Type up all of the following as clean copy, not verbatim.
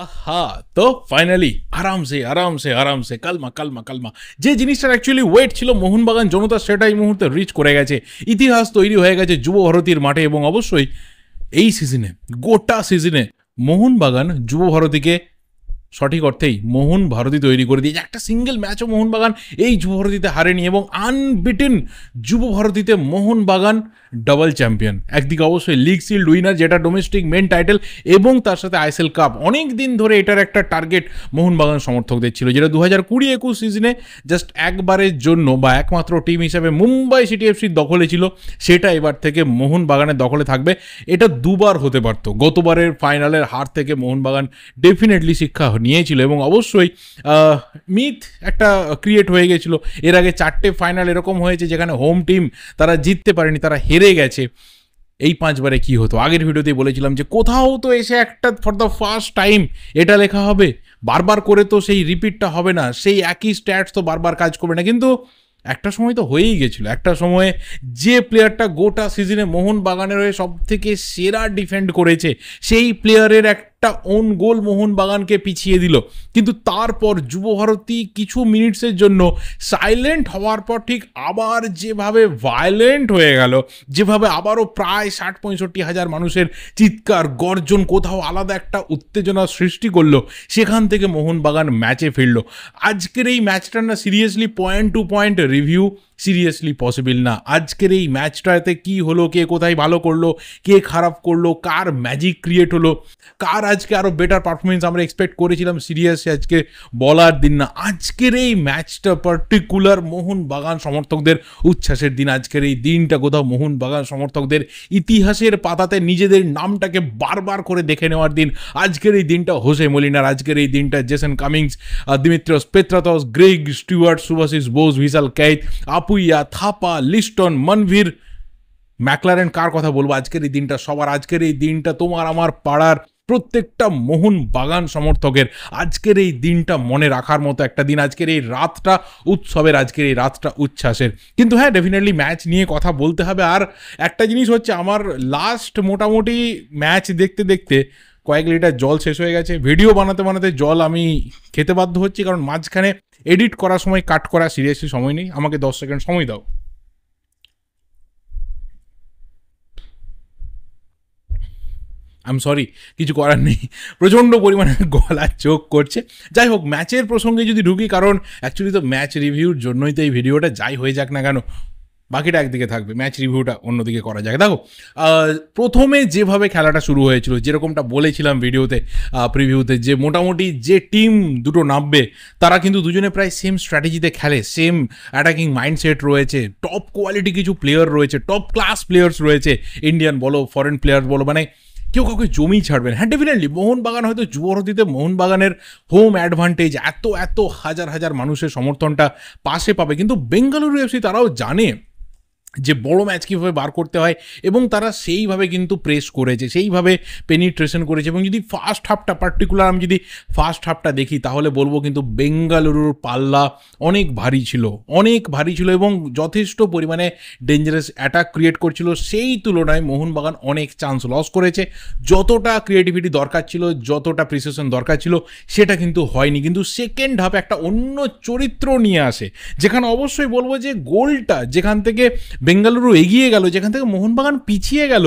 আহা! তো ফাইনালি আরামসে কালমা যে জিনিসটার অ্যাকচুয়ালি ওয়েট ছিল মোহনবাগান জনতা সেটা এই মুহূর্তে রিচ করে গেছে। ইতিহাস তৈরি হয়ে গেছে যুব ভারতীর মাঠে এবং অবশ্যই এই সিজনে গোটা সিজনে মোহনবাগান যুব ভারতীকে সঠিক অর্থেই মোহন ভারতী তৈরি করে দিয়েছে। একটা সিঙ্গেল ম্যাচও মোহনবাগান এই যুব ভারতীতে হারেনি এবং আনবিটেন যুব ভারতীতে মোহনবাগান ডাবল চ্যাম্পিয়ন। একদিকে অবশ্যই লিগ শিল্ড উইনার যেটা ডোমেস্টিক মেন টাইটেল এবং তার সাথে আইএসএল কাপ। অনেক দিন ধরে এটার একটা টার্গেট মোহনবাগান সমর্থকদের ছিল, যেটা 2020-21 সিজনে জাস্ট একবারের জন্য বা একমাত্র টিম হিসাবে মুম্বাই সিটি এফসির দখলে ছিল, সেটা এবার থেকে মোহনবাগানের দখলে থাকবে। এটা দুবার হতে পারত। গতবারের ফাইনালের হার থেকে মোহনবাগান ডেফিনেটলি শিক্ষা নিয়েছিল এবং অবশ্যই মিথ একটা ক্রিয়েট হয়ে গেছিল। এর আগে 4টে ফাইনাল এরকম হয়েছে যেখানে হোম টিম তারা জিততে পারেনি, তারা হেরে গেছে। এই 5বারে কি হতো? আগের ভিডিওতেই বলেছিলাম যে কোথাও তো এসে একটা ফর দ্য ফার্স্ট টাইম এটা লেখা হবে। বারবার করে তো সেই রিপিটটা হবে না, সেই একই স্ট্যাটস তো বারবার কাজ করবে না। কিন্তু একটা সময় তো হয়েই গেছিলো। একটা সময়ে যে প্লেয়ারটা গোটা সিজনে মোহনবাগানের হয়ে সব থেকে সেরা ডিফেন্ড করেছে, সেই প্লেয়ারের একটা ওন গোল মোহনবাগানকে পিছিয়ে দিল। কিন্তু তারপর যুব ভারতী কিছু মিনিটসের জন্য সাইলেন্ট হওয়ার পর ঠিক আবার যেভাবে ভায়োলেন্ট হয়ে গেল, যেভাবে আবারও প্রায় 60-65 হাজার মানুষের চিৎকার গর্জন কোথাও আলাদা একটা উত্তেজনা সৃষ্টি করলো, সেখান থেকে মোহনবাগান ম্যাচে ফিরল। আজকের এই ম্যাচটা না seriously point to point review seriously possible না। আজকের এই ম্যাচটাতে কি হলো, কে কোথায় ভালো করলো, কে খারাপ করলো, কার ম্যাজিক ক্রিয়েট হলো, কার আজকে আরও বেটার পারফরমেন্স আমরা এক্সপেক্ট করেছিলাম, সিরিয়াসলি আজকে বলার দিন না। আজকের এই ম্যাচটা পার্টিকুলার মোহনবাগান সমর্থকদের উচ্ছ্বাসের দিন। আজকের এই দিনটা কোথাও মোহনবাগান সমর্থকদের ইতিহাসের পাতাতে নিজেদের নামটাকে বারবার করে দেখে নেওয়ার দিন। আজকের এই দিনটা হোসে মলিনার, আজকের এই দিনটা Jason Cummings, Dimitrios Petratos, Greg Stewart, Subhasish Bose, Vishal Kaith, Apuia, Thapa, Liston, Manvir, McLaren, কার কথা বলবো? আজকের এই দিনটা সবার। আজকের এই দিনটা তোমার আমার পাড়ার প্রত্যেকটা মোহনবাগান সমর্থকের। আজকের এই দিনটা মনে রাখার মতো একটা দিন। আজকের এই রাতটা উৎসবের, আজকের এই রাতটা উচ্ছ্বাসের। কিন্তু হ্যাঁ, ডেফিনেটলি ম্যাচ নিয়ে কথা বলতে হবে। আর একটা জিনিস হচ্ছে, আমার লাস্ট মোটামুটি ম্যাচ দেখতে দেখতে কয়েক লিটার জল শেষ হয়ে গেছে। ভিডিও বানাতে বানাতে জল আমি খেতে বাধ্য হচ্ছি, কারণ মাঝখানে এডিট করার সময় কাট করা সিরিয়াসলি সময় নেই। আমাকে 10 সেকেন্ড সময় দাও। আই এম সরি, কিছু করার নেই, প্রচণ্ড পরিমাণে গলা চোখ করছে। যাই হোক, ম্যাচের প্রসঙ্গে যদি ঢুকি, কারণ অ্যাকচুয়ালি তো ম্যাচ রিভিউর জন্যই তো এই ভিডিওটা, যাই হয়ে যাক না কেন বাকিটা একদিকে থাকবে, ম্যাচ রিভিউটা অন্যদিকে করা যায়। দেখো, প্রথমে যেভাবে খেলাটা শুরু হয়েছিল, যেরকমটা বলেছিলাম ভিডিওতে প্রিভিউতে, যে মোটামুটি যে টিম দুটো নামবে তারা কিন্তু দুজনে প্রায় সেম স্ট্র্যাটেজিতে খেলে, সেম অ্যাটাকিং মাইন্ডসেট রয়েছে, টপ কোয়ালিটি কিছু প্লেয়ার রয়েছে, টপ ক্লাস প্লেয়ার্স রয়েছে, ইন্ডিয়ান বলো ফরেন প্লেয়ার বলো, মানে কেউ কাউকে জমি ছাড়বেন। হ্যাঁ, ডেফিনেটলি মোহনবাগান হয়তো যুব ভারতীতে মোহনবাগানের হোম অ্যাডভান্টেজ, এত হাজার হাজার মানুষের সমর্থনটা পাশে পাবে। কিন্তু বেঙ্গালুরু এফসি তারাও জানে যে বড় ম্যাচ কীভাবে বার করতে হয় এবং তারা সেইভাবে কিন্তু প্রেস করেছে, সেইভাবে পেনিট্রেশন করেছে। এবং যদি ফার্স্ট হাফটা পার্টিকুলার আমি যদি ফার্স্ট হাফটা দেখি, তাহলে বলবো কিন্তু বেঙ্গালুরুর পাল্লা অনেক ভারী ছিল এবং যথেষ্ট পরিমাণে ডেঞ্জারাস অ্যাটাক ক্রিয়েট করছিল। সেই তুলনায় মোহনবাগান অনেক চান্স লস করেছে। যতটা ক্রিয়েটিভিটি দরকার ছিল, যতটা প্রিসিশন দরকার ছিল, সেটা কিন্তু হয়নি। কিন্তু সেকেন্ড হাফে একটা অন্য চরিত্র নিয়ে আসে, যেখানে অবশ্যই বলবো যে গোলটা যেখান থেকে বেঙ্গালুরু এগিয়ে গেল, যেখান থেকে মোহনবাগান পিছিয়ে গেল।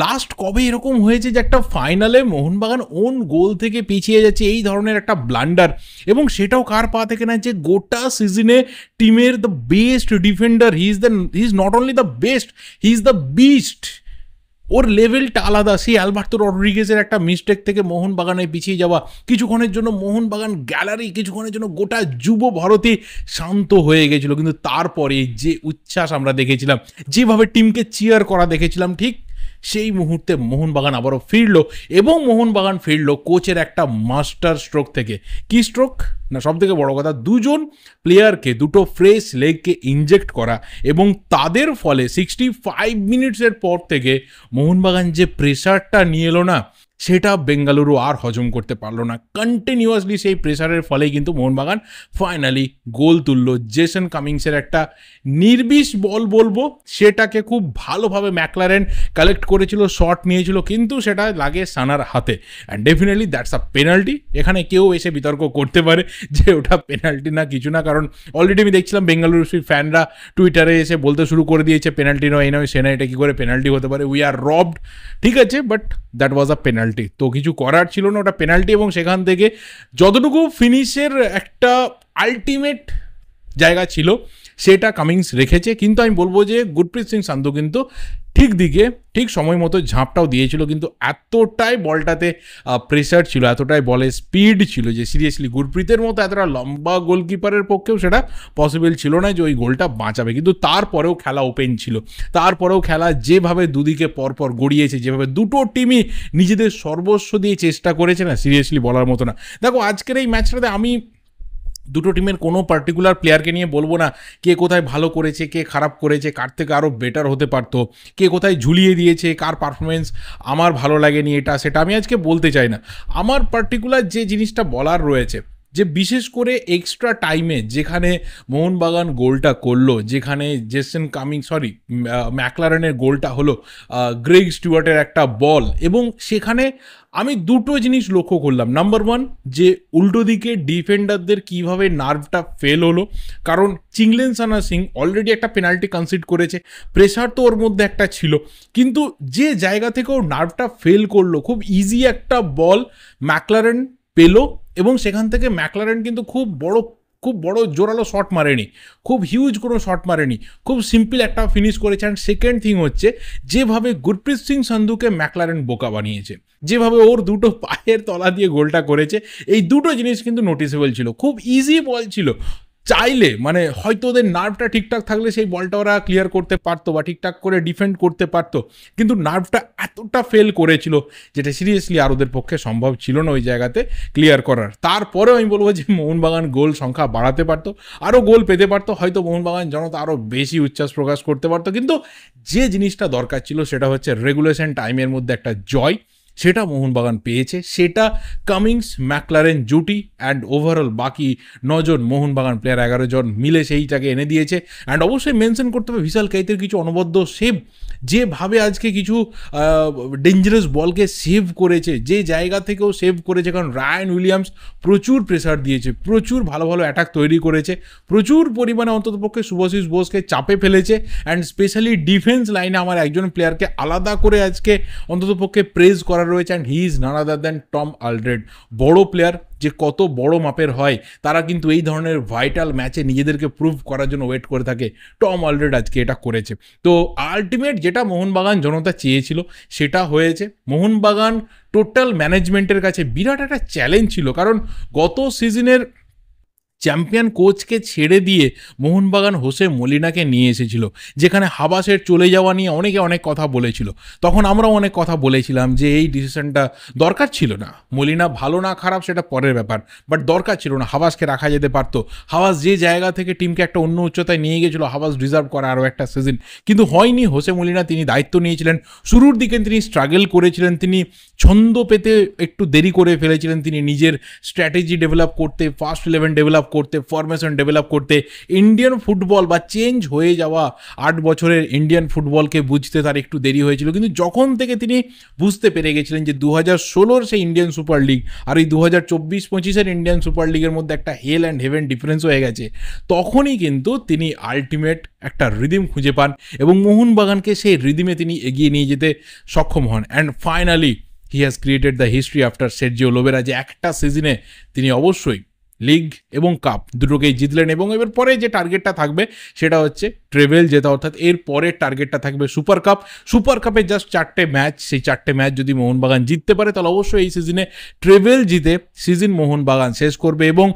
লাস্ট কবে এরকম হয়েছে যে একটা ফাইনালে মোহনবাগান ওন গোল থেকে পিছিয়ে যাচ্ছে, এই ধরনের একটা ব্লান্ডার? এবং সেটাও কার পা থেকে না, যে গোটা সিজনে টিমের the best defender, he is not only the best, he is the beast. ওর লেভেলটা আলাদা। সেই আলবার্তো রড্রিগেজের একটা মিস্টেক থেকে মোহনবাগানে পিছিয়ে যাওয়া, কিছুক্ষণের জন্য মোহনবাগান গ্যালারি, কিছুক্ষণের জন্য গোটা যুব ভারতী শান্ত হয়ে গেছিলো। কিন্তু তারপরে যে উচ্ছ্বাস আমরা দেখেছিলাম, যেভাবে টিমকে চিয়ার করা দেখেছিলাম, ঠিক সেই মুহূর্তে মোহনবাগান আবারও ফিরল। এবং মোহনবাগান ফিরল কোচের একটা মাস্টার স্ট্রোক থেকে। কি স্ট্রোক না, সব থেকে বড় কথা, দুজন প্লেয়ারকে দুটো ফ্রেশ লেগকে ইনজেক্ট করা এবং তাদের ফলে 65 মিনিটসের পর থেকে মোহনবাগান যে প্রেশারটা নিয়ে এলো না, সেটা বেঙ্গালুরু আর হজম করতে পারলো না। কন্টিনিউয়াসলি সেই প্রেসারের ফলেই কিন্তু মোহনবাগান ফাইনালি গোল তুললো। জেসন কামিংসের একটা নির্বিষ বল বলবো, সেটাকে খুব ভালোভাবে ম্যাকলারেন কালেক্ট করেছিল, শট নিয়েছিল, কিন্তু সেটা লাগে সানার হাতে। And definitely that's a penalty. এখানে কেউ এসে বিতর্ক করতে পারে যে ওটা পেনাল্টি না কিছু না, কারণ অলরেডি আমি দেখছিলাম বেঙ্গালুরু ফ্যানরা টুইটারে এসে বলতে শুরু করে দিয়েছে পেনাল্টি নয়, এই নয় সে নয়, এটা কী করে পেনাল্টি হতে পারে, উই আর রবড। ঠিক আছে, but that was a penalty, তো কিছু করার ছিল না, ওটা পেনাল্টি। এবং সেখান থেকে যতটুকু ফিনিশের একটা আলটিমেট জায়গা ছিল সেটা কামিংস রেখেছে। কিন্তু আমি বলবো যে গুরপ্রীত সিং সান্ধু কিন্তু ঠিক দিকে ঠিক সময় মতো ঝাঁপটাও দিয়েছিল, কিন্তু এতটাই বলটাতে প্রেসার ছিল, এতটাই বলে স্পিড ছিল যে সিরিয়াসলি গুরপ্রীতের মতো এতটা লম্বা গোলকিপারের পক্ষেও সেটা পসিবল ছিল না যে ওই গোলটা বাঁচাবে। কিন্তু তারপরেও খেলা ওপেন ছিল, তারপরেও খেলা যেভাবে দুদিকে পরপর গড়িয়েছে, যেভাবে দুটো টিমই নিজেদের সর্বস্ব দিয়ে চেষ্টা করেছে না, সিরিয়াসলি বলার মতো না। দেখো আজকের এই ম্যাচটাতে আমি দুটো টিমের কোনো পার্টিকুলার প্লেয়ারকে নিয়ে বলবো না কে কোথায় ভালো করেছে, কে খারাপ করেছে, কার থেকে আরও বেটার হতে পারতো, কে কোথায় ঝুলিয়ে দিয়েছে, কার পারফরমেন্স আমার ভালো লাগেনি, এটা সেটা আমি আজকে বলতে চাই না। আমার পার্টিকুলার যে জিনিসটা বলার রয়েছে, যে বিশেষ করে এক্সট্রা টাইমে যেখানে মোহনবাগান গোলটা করলো, যেখানে জেসন ম্যাকলারেনের গোলটা হলো গ্রেগ স্টুয়ার্টের একটা বল, এবং সেখানে আমি দুটো জিনিস লক্ষ্য করলাম। নাম্বার ওয়ান, যে উল্টো দিকে ডিফেন্ডারদের কীভাবে নার্ভটা ফেল হলো, কারণ চিংলেনসানা সিং অলরেডি একটা পেনাল্টি কনসিড করেছে, প্রেশার তো ওর মধ্যে একটা ছিল, কিন্তু যে জায়গা থেকে ওর নার্ভটা ফেল করলো, খুব ইজি একটা বল ম্যাকলারেন পেলো, এবং সেখান থেকে ম্যাকলারেন কিন্তু খুব বড় জোরালো শট মারেনি, খুব হিউজ কোনো শট মারেনি, খুব সিম্পল একটা ফিনিশ করেছে। অ্যান্ড সেকেন্ড থিং হচ্ছে যেভাবে গুরপ্রীত সিং সান্ধুকে ম্যাকলারেন বোকা বানিয়েছে, যেভাবে ওর দুটো পায়ের তলা দিয়ে গোলটা করেছে, এই দুটো জিনিস কিন্তু নোটিসেবল ছিল। খুব ইজি বল ছিল, চাইলে মানে হয়তো ওদের নার্ভটা ঠিকঠাক থাকলে সেই বলটা ওরা ক্লিয়ার করতে পারতো বা ঠিকঠাক করে ডিফেন্ড করতে পারতো, কিন্তু নার্ভটা এতটা ফেল করেছিল যেটা সিরিয়াসলি আর ওদের পক্ষে সম্ভব ছিল না ওই জায়গাতে ক্লিয়ার করার। তারপরেও আমি বলবো যে মোহনবাগান গোল সংখ্যা বাড়াতে পারতো, আরও গোল পেতে পারতো, হয়তো মোহনবাগান জনতা আরও বেশি উচ্ছ্বাস প্রকাশ করতে পারতো, কিন্তু যে জিনিসটা দরকার ছিল সেটা হচ্ছে রেগুলেশন টাইমের মধ্যে একটা জয়, সেটা মোহনবাগান পেয়েছে। সেটা কামিংস ম্যাকলারেন জুটি অ্যান্ড ওভারঅল বাকি 9 জন মোহনবাগান প্লেয়ার 11 জন মিলে সেইটাকে এনে দিয়েছে। অ্যান্ড অবশ্যই মেনশন করতে হবে ভিশাল কাইতের কিছু অনবদ্য সেভ, যেভাবে আজকে কিছু ডেঞ্জারাস বলকে সেভ করেছে, যে জায়গা থেকেও সেভ করেছে, কারণ রায়ান উইলিয়ামস প্রচুর প্রেসার দিয়েছে, প্রচুর ভালো ভালো অ্যাটাক তৈরি করেছে, প্রচুর পরিমাণে অন্ততপক্ষে শুভাশিস বোসকে চাপে ফেলেছে। অ্যান্ড স্পেশালি ডিফেন্স লাইনে আমার একজন প্লেয়ারকে আলাদা করে আজকে অন্ততপক্ষে প্রেজ করা রয়েছে, and he is none other than Tom Aldred. বড় প্লেয়ার যে কত বড় মাপের হয়, তারা কিন্তু এই ধরনের ভাইটাল ম্যাচে নিজেদেরকে প্রুভ করার জন্য ওয়েট করে থাকে, টম আলড্রেড আজকে এটা করেছে। তো আলটিমেট যেটা মোহনবাগান জনতা চেয়েছিল সেটা হয়েছে। মোহনবাগান টোটাল ম্যানেজমেন্টের কাছে বিরাট একটা চ্যালেঞ্জ ছিল, কারণ গত সিজনের চ্যাম্পিয়ন কোচকে ছেড়ে দিয়ে মোহনবাগান হোসে মলিনাকে নিয়ে এসেছিল, যেখানে হাবাসের চলে যাওয়া নিয়ে অনেকে অনেক কথা বলেছিল। তখন আমরাও অনেক কথা বলেছিলাম যে এই ডিসিশনটা দরকার ছিল না, মলিনা ভালো না খারাপ সেটা পরের ব্যাপার, বাট দরকার ছিল না, হাবাসকে রাখা যেতে পারতো। হাবাস যে জায়গা থেকে টিমকে একটা অন্য উচ্চতায় নিয়ে গেছিলো, হাবাস ডিজার্ভ করে আরও একটা সিজন, কিন্তু হয়নি। হোসে মলিনা তিনি দায়িত্ব নিয়েছিলেন, শুরুর দিকে তিনি স্ট্রাগল করেছিলেন, তিনি ছন্দ পেতে একটু দেরি করে ফেলেছিলেন, তিনি নিজের স্ট্র্যাটেজি ডেভেলপ করতে, ফার্স্ট 11 ডেভেলপ করতে, ফরমেশন ডেভেলপ করতে, ইন্ডিয়ান ফুটবল বা চেঞ্জ হয়ে যাওয়া 8 বছরের ইন্ডিয়ান ফুটবলকে বুঝতে তার একটু দেরি হয়েছিল। কিন্তু যখন থেকে তিনি বুঝতে পেরে গেছিলেন যে 2016-র সেই ইন্ডিয়ান সুপার লিগ আর এই 2024-25-এর ইন্ডিয়ান সুপার লিগের মধ্যে একটা হেল অ্যান্ড হেভেন ডিফারেন্স হয়ে গেছে, তখনই কিন্তু তিনি আলটিমেট একটা রিদিম খুঁজে পান এবং মোহনবাগানকে সেই রিদিমে তিনি এগিয়ে নিয়ে যেতে সক্ষম হন। And finally he has created the history after Sergio Lobera, যে একটা সিজনে তিনি অবশ্যই লিগ এবং কাপ দুটোকেই জিতলেন। এবং এবার পরে যে টার্গেটটা থাকবে সেটা হচ্ছে ট্রেভেল জেতা, অর্থাৎ এর পরের টার্গেটটা থাকবে সুপার কাপ। সুপার কাপে জাস্ট 4টে ম্যাচ, সেই 4টে ম্যাচ যদি মোহনবাগান জিততে পারে তাহলে অবশ্যই এই সিজনে ট্রেভেল জিতে সিজন মোহনবাগান শেষ করবে। এবং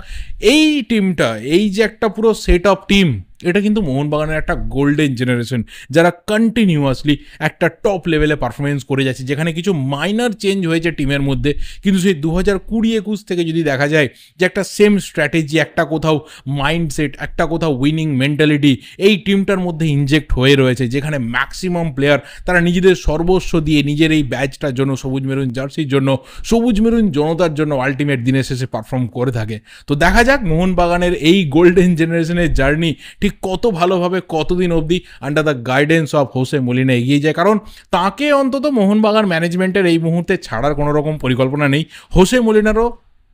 এই টিমটা, এই যে একটা পুরো সেট অফ টিম, এটা কিন্তু মোহনবাগানের একটা গোল্ডেন জেনারেশন, যারা কন্টিনিউয়াসলি একটা টপ লেভেলে পারফরমেন্স করে যাচ্ছে, যেখানে কিছু মাইনার চেঞ্জ হয়েছে টিমের মধ্যে, কিন্তু সেই 2020-21 থেকে যদি দেখা যায় যে একটা সেম স্ট্র্যাটেজি, একটা কোথাও মাইন্ডসেট, একটা কোথাও উইনিং মেন্টালিটি এই টিমটার মধ্যে ইনজেক্ট হয়ে রয়েছে, যেখানে ম্যাক্সিমাম প্লেয়ার তারা নিজেদের সর্বস্ব দিয়ে নিজের এই ব্যাচটার জন্য, সবুজ মেরুন জার্সির জন্য, সবুজ মেরুন জনতার জন্য আলটিমেট দিনের শেষে পারফর্ম করে থাকে। তো দেখা যাক মোহনবাগানের এই গোল্ডেন জেনারেশনের জার্নি ঠিক কত ভালোভাবে কতদিন অবধি under the guidance of Jose Molina এগিয়ে যায়, কারণ তাকে অন্তত মোহনবাগান ম্যানেজমেন্টের এই মুহূর্তে ছাড়ার কোনো রকম পরিকল্পনা নেই। হোসে মলিনারও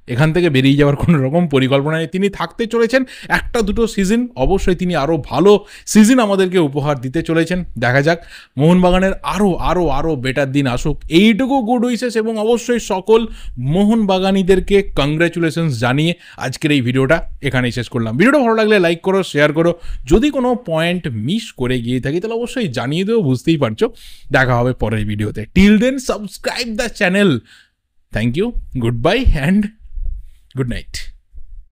এখান থেকে বেরিয়ে যাওয়ার কোনো রকম পরিকল্পনা নেই। তিনি থাকতে চলেছেন একটা দুটো সিজন, অবশ্যই তিনি আরও ভালো সিজন আমাদেরকে উপহার দিতে চলেছেন। দেখা যাক মোহনবাগানের আরও আরও আরও বেটার দিন আসুক, এইটুকু গুড উইসেস এবং অবশ্যই সকল মোহনবাগানিদেরকে কংগ্রাচুলেশনস জানিয়ে আজকের এই ভিডিওটা এখানেই শেষ করলাম। ভিডিওটা ভালো লাগলে লাইক করো, শেয়ার করো, যদি কোনো পয়েন্ট মিস করে গিয়ে থাকি তাহলে অবশ্যই জানিয়ে দেবো, বুঝতেই পারছো। দেখা হবে পরের ভিডিওতে। Till then subscribe the channel. Thank you, good bye and good night.